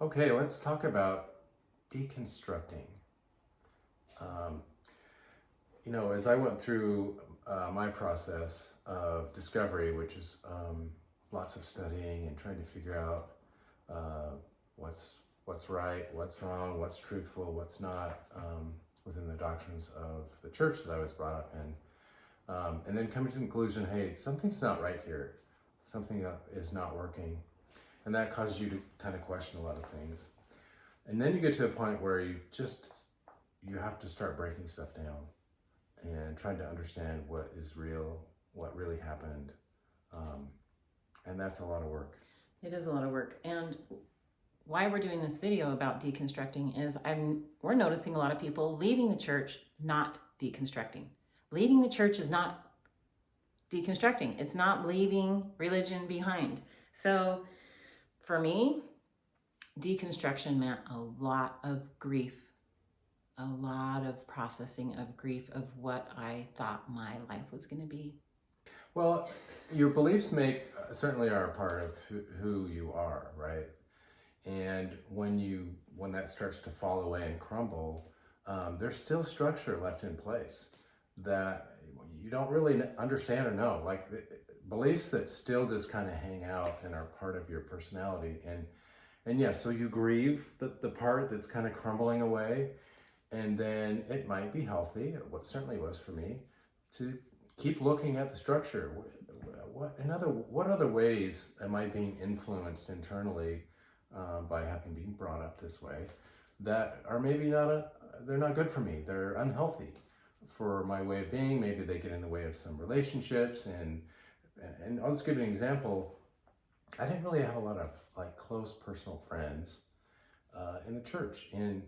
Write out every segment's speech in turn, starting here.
Okay, let's talk about deconstructing. Um, as I went through my process of discovery, which is lots of studying and trying to figure out uh, what's right, what's wrong, what's truthful, what's not within the doctrines of the church that I was brought up in, and then coming to the conclusion, hey, something's not right here, something is not working, and that causes you to kind of question a lot of things. And then you get to a point where you have to start breaking stuff down and trying to understand what is real, what really happened. Um, and that's a lot of work. It is a lot of work. And why we're doing this video about deconstructing is we're noticing a lot of people leaving the church not deconstructing. Leaving the church is not deconstructing. It's not leaving religion behind. So for me, deconstruction meant a lot of grief, a lot of processing of grief of what I thought my life was going to be. Well, your beliefs certainly are a part of who you are, right? And when that starts to fall away and crumble, there's still structure left in place that you don't really understand or know. Like beliefs that still just kind of hang out and are part of your personality. And yeah, so you grieve the part that's kind of crumbling away, and then it might be healthy, what certainly was for me, to keep looking at the structure. What other ways am I being influenced internally by having been brought up this way that are maybe they're not good for me. They're unhealthy for my way of being. Maybe they get in the way of some relationships, and I'll just give you an example. I didn't really have a lot of close personal friends in the church, and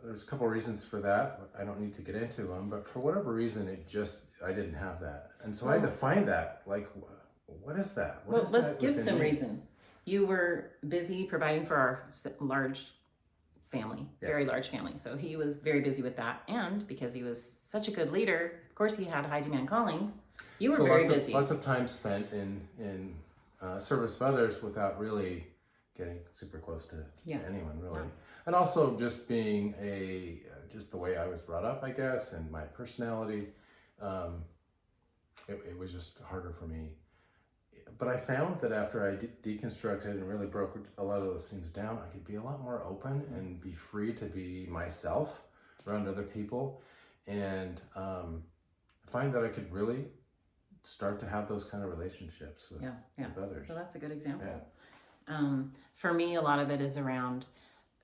there's a couple of reasons for that. I don't need to get into them, but for whatever reason, I didn't have that, and so I had to find that. What is that? Let's give some reasons. You were busy providing for our large family, very large family. So he was very busy with that, and because he was such a good leader, of course, he had high demand callings. You were very busy. Lots of time spent in service of others without really getting super close to anyone, really. Yeah. And also just being just the way I was brought up, I guess, and my personality, it was just harder for me. But I found that after I deconstructed and really broke a lot of those things down, I could be a lot more open and be free to be myself around other people, and find that I could really start to have those kind of relationships with others. So that's a good example. Yeah. For me, a lot of it is around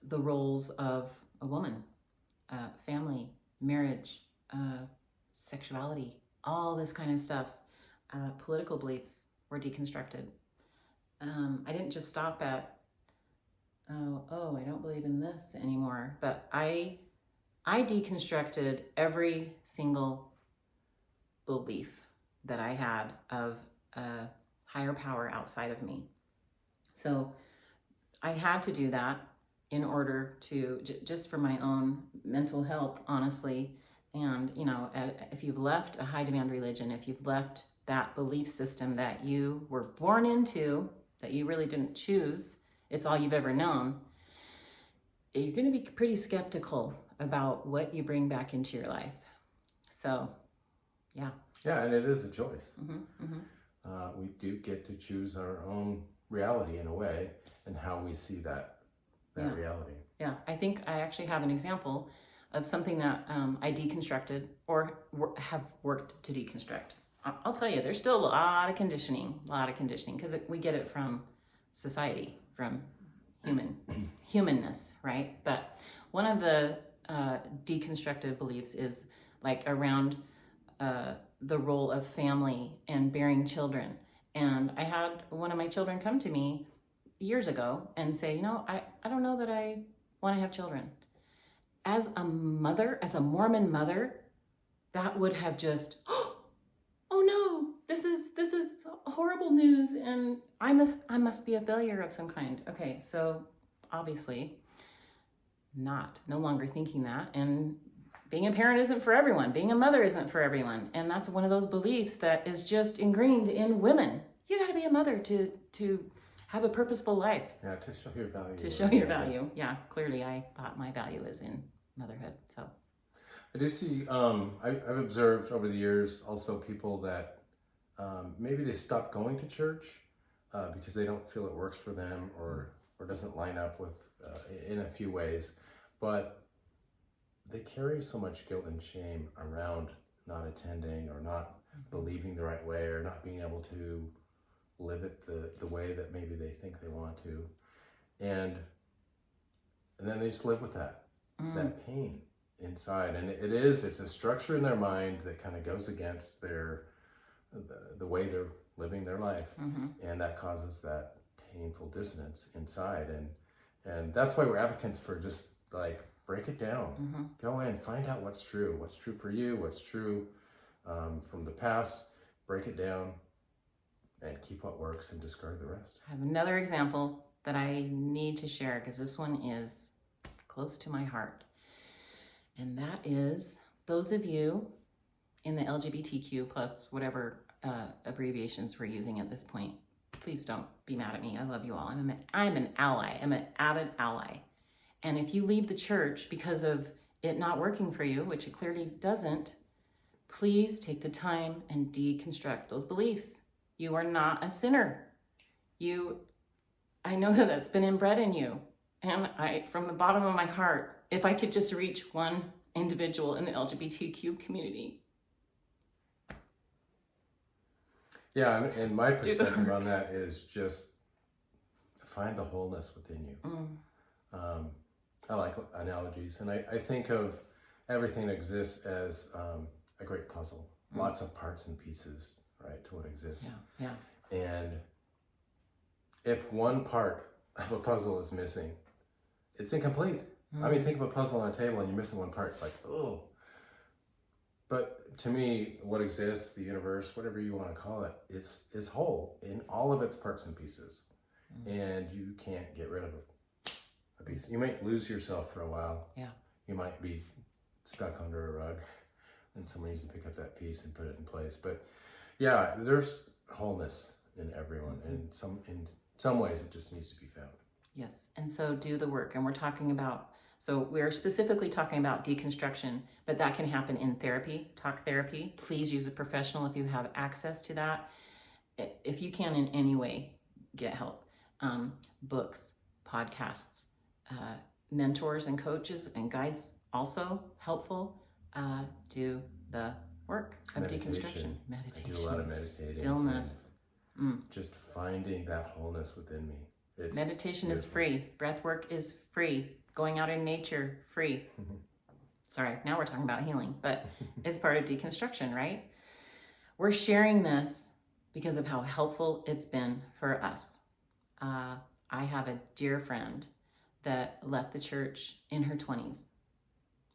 the roles of a woman, family, marriage, sexuality, all this kind of stuff. Political beliefs were deconstructed. I didn't just stop at, I don't believe in this anymore, but I deconstructed every single belief that I had of a higher power outside of me. So I had to do that in order to, just for my own mental health, honestly. And, if you've left a high demand religion, if you've left that belief system that you were born into, that you really didn't choose, it's all you've ever known, you're going to be pretty skeptical about what you bring back into your life. So, yeah. Yeah, and it is a choice. We do get to choose our own reality in a way, and how we see that reality. Yeah, I think I actually have an example of something that I deconstructed or have worked to deconstruct. I'll tell you, there's still a lot of conditioning, because we get it from society, from humanness, right? But one of the deconstructive beliefs is around the role of family and bearing children. And I had one of my children come to me years ago and say, I don't know that I want to have children. As a mother, as a Mormon mother, that would have just, oh no, this is horrible news, and I must be a failure of some kind. Okay, so obviously no longer thinking that, and being a parent isn't for everyone. Being a mother isn't for everyone. And that's one of those beliefs that is just ingrained in women. You got to be a mother to have a purposeful life. Yeah, to show your value. To show your value. Yeah, clearly I thought my value is in motherhood. So I do see, I've observed over the years also people that maybe they stop going to church because they don't feel it works for them or doesn't line up with in a few ways, but they carry so much guilt and shame around not attending or not believing the right way or not being able to live it the way that maybe they think they want to. And then they just live with that pain inside. And it's a structure in their mind that kind of goes against the way they're living their life. And that causes that painful dissonance inside. And that's why we're advocates for just like, break it down, go in, find out what's true for you, what's true from the past, break it down and keep what works and discard the rest. I have another example that I need to share because this one is close to my heart. And that is those of you in the LGBTQ plus whatever abbreviations we're using at this point. Please don't be mad at me. I love you all. I'm an ally. I'm an avid ally. And if you leave the church because of it not working for you, which it clearly doesn't, please take the time and deconstruct those beliefs. You are not a sinner. I know that's been inbred in you. And from the bottom of my heart, if I could just reach one individual in the LGBTQ community. Yeah, and my perspective on that is just find the wholeness within you. I like analogies, and I think of everything that exists as a great puzzle. Lots of parts and pieces, right, to what exists. Yeah. And if one part of a puzzle is missing, it's incomplete. I mean, think of a puzzle on a table and you're missing one part. It's like, oh. But to me, what exists, the universe, whatever you want to call it, is whole in all of its parts and pieces. And you can't get rid of a piece. You might lose yourself for a while. Yeah. You might be stuck under a rug and someone needs to pick up that piece and put it in place. But yeah, there's wholeness in everyone. And in some ways it just needs to be found. Yes. And so do the work. And we're specifically talking about deconstruction, but that can happen in therapy, talk therapy. Please use a professional if you have access to that. If you can in any way, get help. Books, podcasts, mentors and coaches and guides also helpful. Do the work of deconstruction. Meditation. I do a lot of meditating. Stillness. Just finding that wholeness within me. Meditation is free. Breath work is free. Going out in nature, free. Sorry, now we're talking about healing, but it's part of deconstruction, right? We're sharing this because of how helpful it's been for us. I have a dear friend that left the church in her 20s.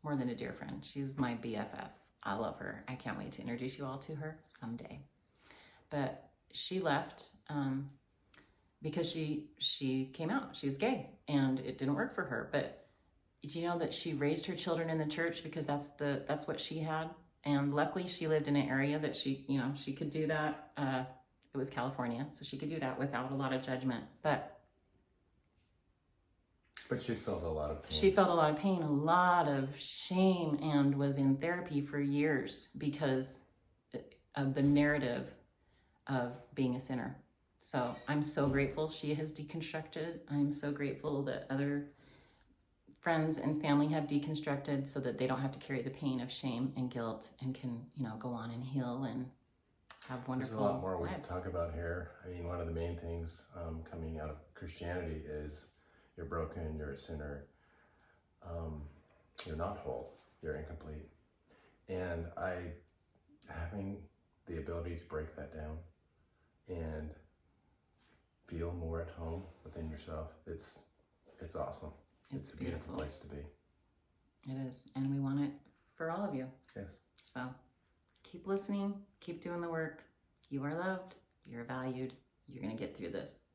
More than a dear friend. She's my BFF. I love her. I can't wait to introduce you all to her someday. But she left because she came out. She was gay and it didn't work for her. But did you know that she raised her children in the church because that's what she had? And luckily she lived in an area that she could do that. It was California, so she could do that without a lot of judgment. But she felt a lot of pain. She felt a lot of pain, a lot of shame, and was in therapy for years because of the narrative of being a sinner. So I'm so grateful she has deconstructed. I'm so grateful that other friends and family have deconstructed so that they don't have to carry the pain of shame and guilt and can, go on and heal and have wonderful There's a lot more we lives. can talk about here. I mean, one of the main things coming out of Christianity is you're broken, you're a sinner, you're not whole, you're incomplete. And having the ability to break that down and feel more at home within yourself, it's awesome. It's a beautiful place to be. It is, and we want it for all of you. Yes. So keep listening, keep doing the work. You are loved, you're valued, you're going to get through this.